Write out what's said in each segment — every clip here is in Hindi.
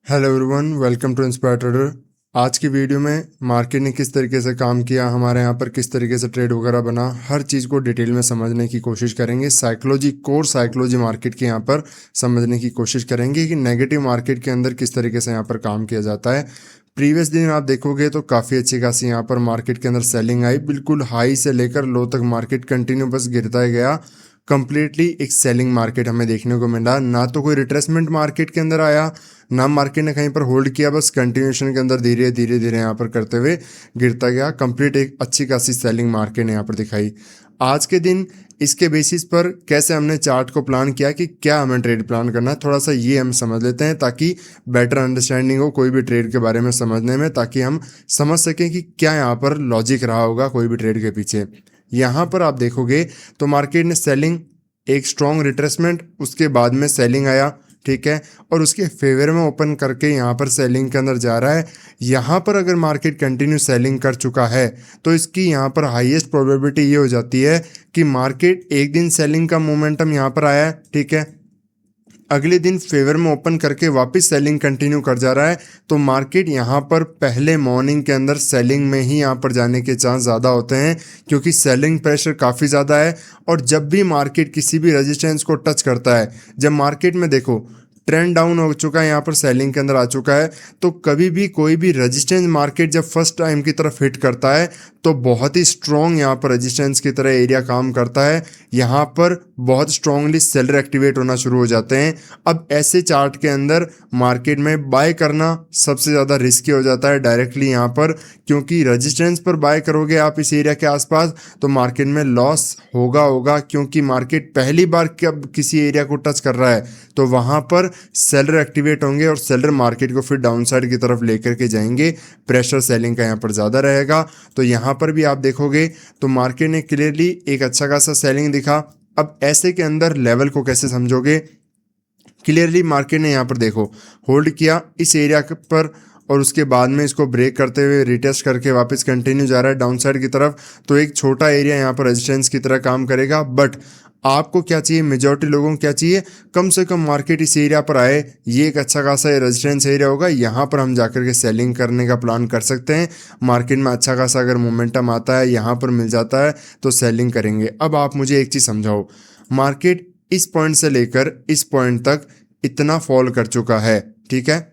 Hello everyone, welcome to inspire trader. आज की वीडियो में मार्केट ने किस तरीके से काम किया, हमारे यहाँ पर किस तरीके से ट्रेड वगैरह बना, हर चीज़ को डिटेल में समझने की कोशिश करेंगे। साइकोलॉजी, कोर साइकोलॉजी मार्केट के यहाँ पर समझने की कोशिश करेंगे कि नेगेटिव मार्केट के अंदर किस तरीके से यहाँ पर काम किया जाता है। प्रीवियस दिन आप देखोगे तो काफ़ी अच्छी खासी यहाँ पर मार्केट के अंदर सेलिंग आई, बिल्कुल हाई से लेकर लो तक मार्केट कंटिन्यू बस गिरता ही गया। कंप्लीटली एक सेलिंग मार्केट हमें देखने को मिला, ना तो कोई रिट्रेसमेंट मार्केट के अंदर आया, ना मार्केट ने कहीं पर होल्ड किया, बस कंटिन्यूएशन के अंदर धीरे धीरे धीरे यहाँ पर करते हुए गिरता गया। कंप्लीट एक अच्छी खासी सेलिंग मार्केट ने यहाँ पर दिखाई। आज के दिन इसके बेसिस पर कैसे हमने चार्ट को प्लान किया कि क्या हमें ट्रेड प्लान करना है, थोड़ा सा ये हम समझ लेते हैं ताकि बेटर अंडरस्टैंडिंग हो कोई भी ट्रेड के बारे में समझने में, ताकि हम समझ सकें कि क्या यहाँ पर लॉजिक रहा होगा कोई भी ट्रेड के पीछे। यहाँ पर आप देखोगे तो मार्केट ने सेलिंग, एक स्ट्रॉन्ग रिट्रेसमेंट, उसके बाद में सेलिंग आया, ठीक है, और उसके फेवर में ओपन करके यहाँ पर सेलिंग के अंदर जा रहा है। यहाँ पर अगर मार्केट कंटिन्यू सेलिंग कर चुका है तो इसकी यहाँ पर हाईएस्ट प्रोबेबिलिटी ये हो जाती है कि मार्केट एक दिन सेलिंग का मोमेंटम यहाँ पर आया है, ठीक है, अगले दिन फेवर में ओपन करके वापस सेलिंग कंटिन्यू कर जा रहा है, तो मार्केट यहाँ पर पहले मॉर्निंग के अंदर सेलिंग में ही यहाँ पर जाने के चांस ज़्यादा होते हैं, क्योंकि सेलिंग प्रेशर काफ़ी ज़्यादा है। और जब भी मार्केट किसी भी रेजिस्टेंस को टच करता है, जब मार्केट में देखो ट्रेंड डाउन हो चुका है, यहाँ पर सेलिंग के अंदर आ चुका है, तो कभी भी कोई भी रेजिस्टेंस मार्केट जब फर्स्ट टाइम की तरफ हिट करता है तो बहुत ही स्ट्रॉन्ग यहाँ पर रेजिस्टेंस की तरह एरिया काम करता है। यहाँ पर बहुत स्ट्रांगली सेलर एक्टिवेट होना शुरू हो जाते हैं। अब ऐसे चार्ट के अंदर मार्केट में बाय करना सबसे ज़्यादा रिस्की हो जाता है डायरेक्टली यहाँ पर, क्योंकि रेजिस्टेंस पर बाय करोगे आप इस एरिया के आसपास तो मार्केट में लॉस होगा, क्योंकि मार्केट पहली बार जब किसी एरिया को टच कर रहा है तो वहाँ पर सेलर एक्टिवेट होंगे और सेलर मार्केट को फिर डाउनसाइड की तरफ लेकर के जाएंगे। प्रेशर सेलिंग का यहाँ पर ज़्यादा रहेगा। तो यहाँ पर भी आप देखोगे तो मार्केट ने क्लियरली एक अच्छा खासा सेलिंग दिखा। अब ऐसे के अंदर लेवल को कैसे समझोगे? क्लियरली मार्केट ने यहाँ पर देखो होल्ड किया इस एरिया पर और उसके बाद में इसको ब्रेक करते हुए रिटेस्ट करके वापस कंटिन्यू जा रहा है डाउनसाइड की तरफ, तो एक छोटा एरिया यहाँ पर रेजिस्टेंस की तरह काम करेगा। बट आपको क्या चाहिए, मेजॉरिटी लोगों को क्या चाहिए, कम से कम मार्केट इस एरिया पर आए, ये एक अच्छा खासा रेजिस्टेंस एरिया होगा, यहाँ पर हम जाकर के सेलिंग करने का प्लान कर सकते हैं। मार्केट में अच्छा खासा अगर मोमेंटम आता है, यहाँ पर मिल जाता है तो सेलिंग करेंगे। अब आप मुझे एक चीज़ समझाओ, मार्केट इस पॉइंट से लेकर इस पॉइंट तक इतना फॉल कर चुका है, ठीक है,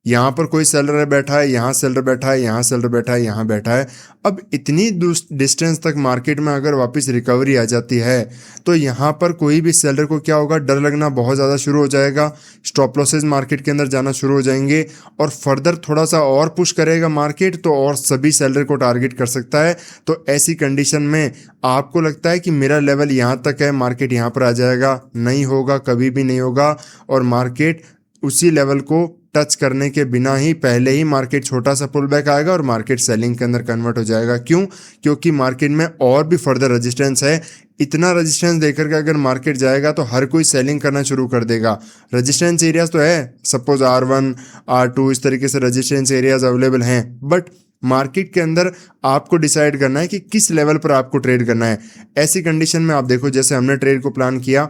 यहाँ पर कोई सेलर बैठा है, यहाँ सेलर बैठा है, यहाँ सेलर बैठा है, यहाँ बैठा है। अब इतनी डिस्टेंस तक मार्केट में अगर वापस रिकवरी आ जाती है तो यहाँ पर कोई भी सेलर को क्या होगा, डर लगना बहुत ज़्यादा शुरू हो जाएगा, स्टॉप लॉसेस मार्केट के अंदर जाना शुरू हो जाएंगे और फर्दर थोड़ा सा और पुश करेगा मार्केट तो और सभी सेलर को टारगेट कर सकता है। तो ऐसी कंडीशन में आपको लगता है कि मेरा लेवल यहाँ तक है, मार्केट यहाँ पर आ जाएगा, नहीं होगा, कभी भी नहीं होगा। और मार्केट उसी लेवल को टच करने के बिना ही पहले ही मार्केट छोटा सा पुल बैक आएगा और मार्केट सेलिंग के अंदर कन्वर्ट हो जाएगा। क्यों? क्योंकि मार्केट में और भी फर्दर रेजिस्टेंस है। इतना रेजिस्टेंस देकर के अगर मार्केट जाएगा तो हर कोई सेलिंग करना शुरू कर देगा। रेजिस्टेंस एरियाज तो है, सपोज R1 R2 इस तरीके से रेजिस्टेंस एरियाज अवेलेबल हैं, बट मार्केट के अंदर आपको डिसाइड करना है कि किस लेवल पर आपको ट्रेड करना है। ऐसी कंडीशन में आप देखो, जैसे हमने ट्रेड को प्लान किया,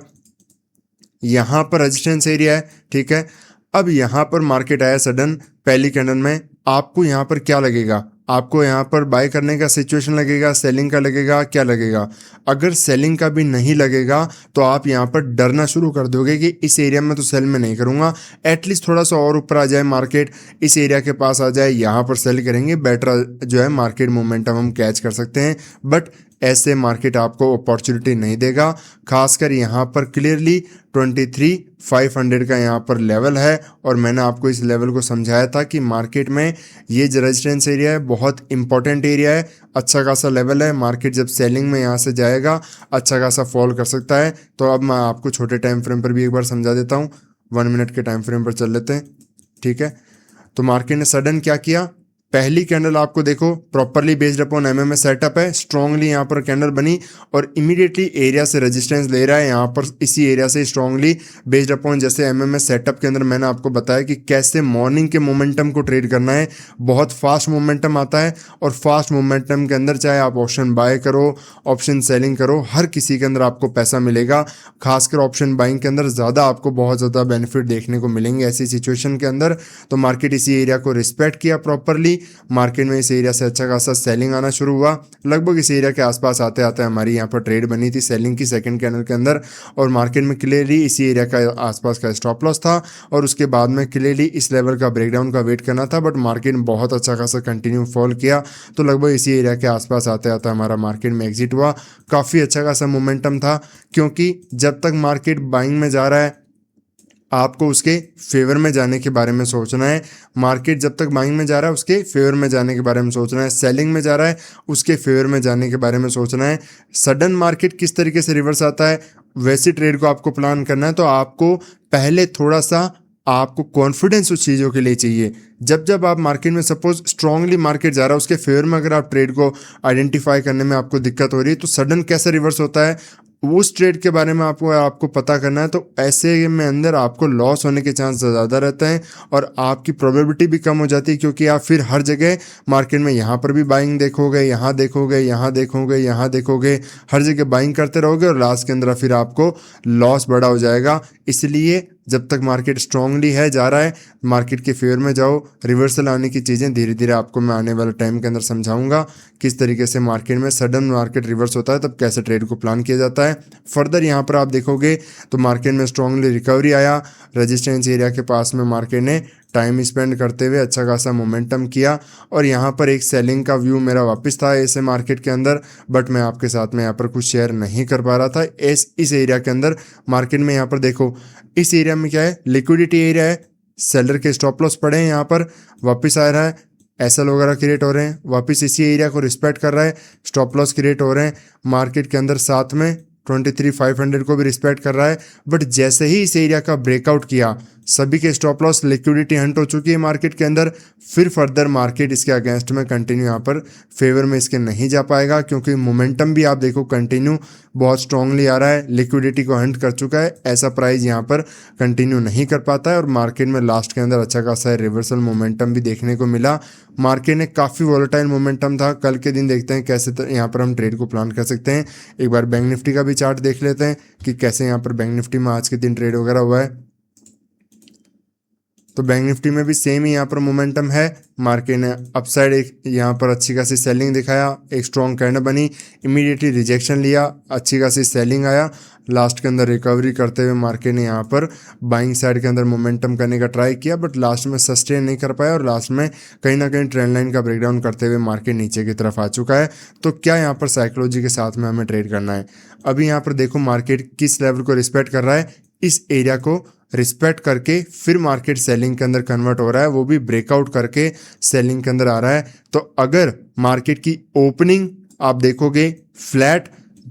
यहाँ पर रेजिस्टेंस एरिया है, ठीक है, अब यहाँ पर मार्केट आया सडन पहली कैंडल में, आपको यहाँ पर क्या लगेगा, आपको यहाँ पर बाय करने का सिचुएशन लगेगा, सेलिंग का लगेगा, क्या लगेगा? अगर सेलिंग का भी नहीं लगेगा तो आप यहाँ पर डरना शुरू कर दोगे कि इस एरिया में तो सेल में नहीं करूँगा, एटलीस्ट थोड़ा सा और ऊपर आ जाए मार्केट, इस एरिया के पास आ जाए, यहाँ पर सेल करेंगे, बेटर जो है मार्केट मोमेंटम हम कैच कर सकते हैं। बट ऐसे मार्केट आपको अपॉर्चुनिटी नहीं देगा। खासकर यहाँ पर क्लियरली 23,500 का यहाँ पर लेवल है और मैंने आपको इस लेवल को समझाया था कि मार्केट में ये जो रेजिस्टेंस एरिया है बहुत इंपॉर्टेंट एरिया है, अच्छा खासा लेवल है। मार्केट जब सेलिंग में यहाँ से जाएगा अच्छा खासा फॉल कर सकता है। तो अब मैं आपको छोटे टाइम फ्रेम पर भी एक बार समझा देता हूँ, 1 मिनट के टाइम फ्रेम पर चल लेते हैं, ठीक है। तो मार्केट ने सडन क्या किया, पहली कैंडल आपको देखो properly based upon MMA setup है, स्ट्रांगली यहाँ पर कैंडल बनी और इमीडिएटली एरिया से रेजिस्टेंस ले रहा है यहाँ पर, इसी एरिया से स्ट्रांगली बेस्ड अपॉन जैसे एमएमए सेटअप के अंदर मैंने आपको बताया कि कैसे मॉर्निंग के मोमेंटम को ट्रेड करना है। बहुत फास्ट मोमेंटम आता है और फास्ट मोमेंटम के अंदर चाहे आप ऑप्शन बाय करो, ऑप्शन सेलिंग करो, हर किसी के अंदर आपको पैसा मिलेगा। खासकर ऑप्शन बाइंग के अंदर ज़्यादा आपको बहुत ज़्यादा बेनिफिट देखने को मिलेंगे ऐसी सिचुएशन के अंदर। तो मार्केट इसी एरिया को रिस्पेक्ट किया प्रॉपरली, मार्केट में इस एरिया से अच्छा खासा सेलिंग आना शुरू हुआ। लगभग इस एरिया के आसपास आते आते हमारी यहाँ पर ट्रेड बनी थी सेलिंग की सेकंड कैंडल के अंदर, और मार्केट में क्लियरली इसी एरिया का आसपास का स्टॉप लॉस था और उसके बाद में क्लियरली इस लेवल का ब्रेकडाउन का वेट करना था। बट मार्केट बहुत अच्छा खासा कंटिन्यू फॉल किया, तो लगभग इसी एरिया के आसपास आते आते हमारा मार्केट में एग्जिट हुआ। काफ़ी अच्छा खासा मोमेंटम था, क्योंकि जब तक मार्केट बाइंग में जा रहा है आपको उसके फेवर में जाने के बारे में सोचना है। मार्केट जब तक बाइंग में जा रहा है उसके फेवर में जाने के बारे में सोचना है, सेलिंग में जा रहा है उसके फेवर में जाने के बारे में सोचना है। सडन मार्केट किस तरीके से रिवर्स आता है वैसी ट्रेड को आपको प्लान करना है। तो आपको पहले थोड़ा सा आपको कॉन्फिडेंस उस चीज़ों के लिए चाहिए। जब आप मार्केट में सपोज स्ट्रांगली मार्केट जा रहा है उसके फेवर में अगर आप ट्रेड को आइडेंटिफाई करने में आपको दिक्कत हो रही है, तो सडन कैसे रिवर्स होता है उस ट्रेड के बारे में आपको पता करना है। तो ऐसे में अंदर आपको लॉस होने के चांस ज़्यादा रहते हैं और आपकी प्रोबेबिलिटी भी कम हो जाती है, क्योंकि आप फिर हर जगह मार्केट में यहाँ पर भी बाइंग देखोगे, यहाँ देखोगे, यहाँ देखोगे, यहाँ देखोगे, हर जगह बाइंग करते रहोगे और लास्ट के अंदर फिर आपको लॉस बड़ा हो जाएगा। इसलिए जब तक मार्केट स्ट्रांगली है जा रहा है मार्केट के फेवर में जाओ। रिवर्सल आने की चीज़ें धीरे धीरे आपको मैं आने वाले टाइम के अंदर समझाऊंगा किस तरीके से मार्केट में सडन मार्केट रिवर्स होता है तब कैसे ट्रेड को प्लान किया जाता है। फर्दर यहाँ पर आप देखोगे तो मार्केट में स्ट्रांगली रिकवरी आया, रेजिस्टेंस एरिया के पास में मार्केट ने टाइम स्पेंड करते हुए अच्छा खासा मोमेंटम किया और यहाँ पर एक सेलिंग का व्यू मेरा वापस था ऐसे मार्केट के अंदर, बट मैं आपके साथ में यहाँ पर कुछ शेयर नहीं कर पा रहा था। इस एरिया के अंदर मार्केट में यहाँ पर देखो इस एरिया में क्या है, लिक्विडिटी एरिया है, सेलर के स्टॉप लॉस पड़े हैं, यहाँ पर वापस आ रहा है, एसएल वगैरह क्रिएट हो रहे हैं, वापस इसी एरिया को रिस्पेक्ट कर रहा है, स्टॉप लॉस क्रिएट हो रहे हैं मार्केट के अंदर, साथ में 23,500 को भी रिस्पेक्ट कर रहा है। बट जैसे ही इस एरिया का ब्रेकआउट किया सभी के स्टॉप लॉस, लिक्विडिटी हंट हो चुकी है मार्केट के अंदर। फिर फर्दर मार्केट इसके अगेंस्ट में कंटिन्यू यहाँ पर फेवर में इसके नहीं जा पाएगा, क्योंकि मोमेंटम भी आप देखो कंटिन्यू बहुत स्ट्रांगली आ रहा है, लिक्विडिटी को हंट कर चुका है। ऐसा प्राइस यहाँ पर कंटिन्यू नहीं कर पाता है और मार्केट में लास्ट के अंदर अच्छा खासा रिवर्सल मोमेंटम भी देखने को मिला। मार्केट ने काफ़ी वॉलेटाइल मोमेंटम था। कल के दिन देखते हैं कैसे यहाँ पर हम ट्रेड को प्लान कर सकते हैं। एक बार बैंक निफ्टी का भी चार्ट देख लेते हैं कि कैसे यहाँ पर बैंक निफ्टी में आज के दिन ट्रेड वगैरह हुआ है। तो बैंक निफ्टी में भी सेम ही यहाँ पर मोमेंटम है। मार्केट ने अपसाइड एक यहाँ पर अच्छी खासी सेलिंग दिखाया, एक स्ट्रॉन्ग कैंडल बनी, इमीडिएटली रिजेक्शन लिया, अच्छी खासी सेलिंग आया, लास्ट के अंदर रिकवरी करते हुए मार्केट ने यहाँ पर बाइंग साइड के अंदर मोमेंटम करने का ट्राई किया, बट लास्ट में सस्टेन नहीं कर पाया और लास्ट में कहीं ना कहीं ट्रेंड लाइन का ब्रेकडाउन करते हुए मार्केट नीचे की तरफ आ चुका है। तो क्या यहाँ पर साइकोलॉजी के साथ में हमें ट्रेड करना है? अभी यहाँ पर देखो मार्केट किस लेवल को रिस्पेक्ट कर रहा है, इस एरिया को रिस्पेक्ट करके फिर मार्केट सेलिंग के अंदर कन्वर्ट हो रहा है, वो भी ब्रेकआउट करके सेलिंग के अंदर आ रहा है। तो अगर मार्केट की ओपनिंग आप देखोगे फ्लैट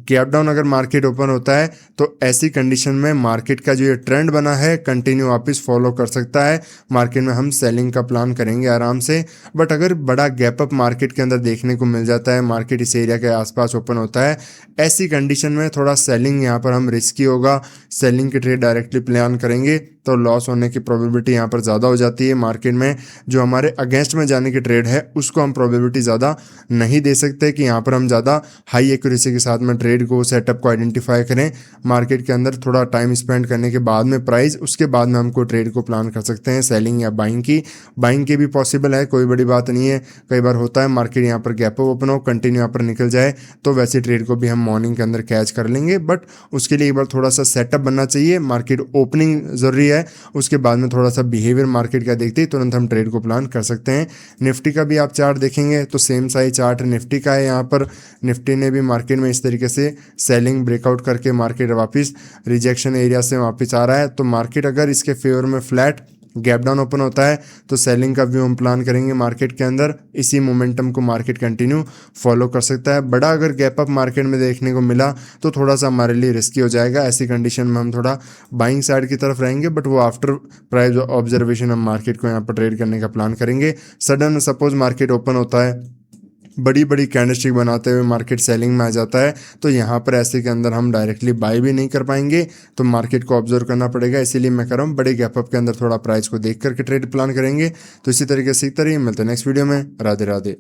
गैप डाउन अगर मार्केट ओपन होता है तो ऐसी कंडीशन में मार्केट का जो ये ट्रेंड बना है कंटिन्यू वापस फॉलो कर सकता है। मार्केट में हम सेलिंग का प्लान करेंगे आराम से। बट अगर बड़ा गैप अप मार्केट के अंदर देखने को मिल जाता है, मार्केट इस एरिया के आसपास ओपन होता है, ऐसी कंडीशन में थोड़ा सेलिंग यहाँ पर हम रिस्की होगा। सेलिंग के ट्रेड डायरेक्टली प्लान करेंगे तो लॉस होने की प्रोबेबिलिटी यहाँ पर ज़्यादा हो जाती है। मार्केट में जो हमारे अगेंस्ट में जाने की ट्रेड है उसको हम प्रोबेबिलिटी ज़्यादा नहीं दे सकते कि यहाँ पर हम ज़्यादा हाई एक्यूरेसी के साथ में ट्रेड को सेटअप को आइडेंटिफाई करें। मार्केट के अंदर थोड़ा टाइम स्पेंड करने के बाद में प्राइस, उसके बाद में हमको ट्रेड को प्लान कर सकते हैं सेलिंग या बाइंग की। बाइंग की भी पॉसिबल है, कोई बड़ी बात नहीं है। कई बार होता है मार्केट यहाँ पर गैप अप ओपन हो कंटिन्यू यहाँ पर निकल जाए तो वैसी ट्रेड को भी हम मॉर्निंग के अंदर कैच कर लेंगे। बट उसके लिए एक बार थोड़ा सा सेटअप बनना चाहिए। मार्केट ओपनिंग ज़रूरी है, उसके बाद में थोड़ा सा बिहेवियर मार्केट का देखते ही तुरंत हम ट्रेड को प्लान कर सकते हैं। निफ्टी का भी आप चार्ट देखेंगे तो सेम साइज चार्ट निफ्टी का है। यहाँ पर निफ्टी ने भी मार्केट में इस तरीके से सेलिंग ब्रेकआउट करके मार्केट वापस रिजेक्शन एरिया से वापस आ रहा है। तो मार्केट अगर इसके फेवर में फ्लैट गैप डाउन ओपन होता है तो सेलिंग का व्यू हम प्लान करेंगे मार्केट के अंदर। इसी मोमेंटम को मार्केट कंटिन्यू फॉलो कर सकता है। बड़ा अगर गैप अप मार्केट में देखने को मिला तो थोड़ा सा हमारे लिए रिस्की हो जाएगा। ऐसी कंडीशन में हम थोड़ा बाइंग साइड की तरफ रहेंगे, बट वो आफ्टर प्राइस ऑब्जर्वेशन हम मार्केट को यहाँ पर ट्रेड करने का प्लान करेंगे। सडन सपोज मार्केट ओपन होता है, बड़ी बड़ी कैंडलस्टिक बनाते हुए मार्केट सेलिंग में आ जाता है, तो यहाँ पर ऐसे के अंदर हम डायरेक्टली बाय भी नहीं कर पाएंगे, तो मार्केट को ऑब्जर्व करना पड़ेगा। इसीलिए मैं कर रहा हूँ बड़े गैप अप के अंदर थोड़ा प्राइस को देख करके ट्रेड प्लान करेंगे। तो इसी तरीके से सीखते रहिए, मिलते हैं नेक्स्ट वीडियो में। राधे राधे।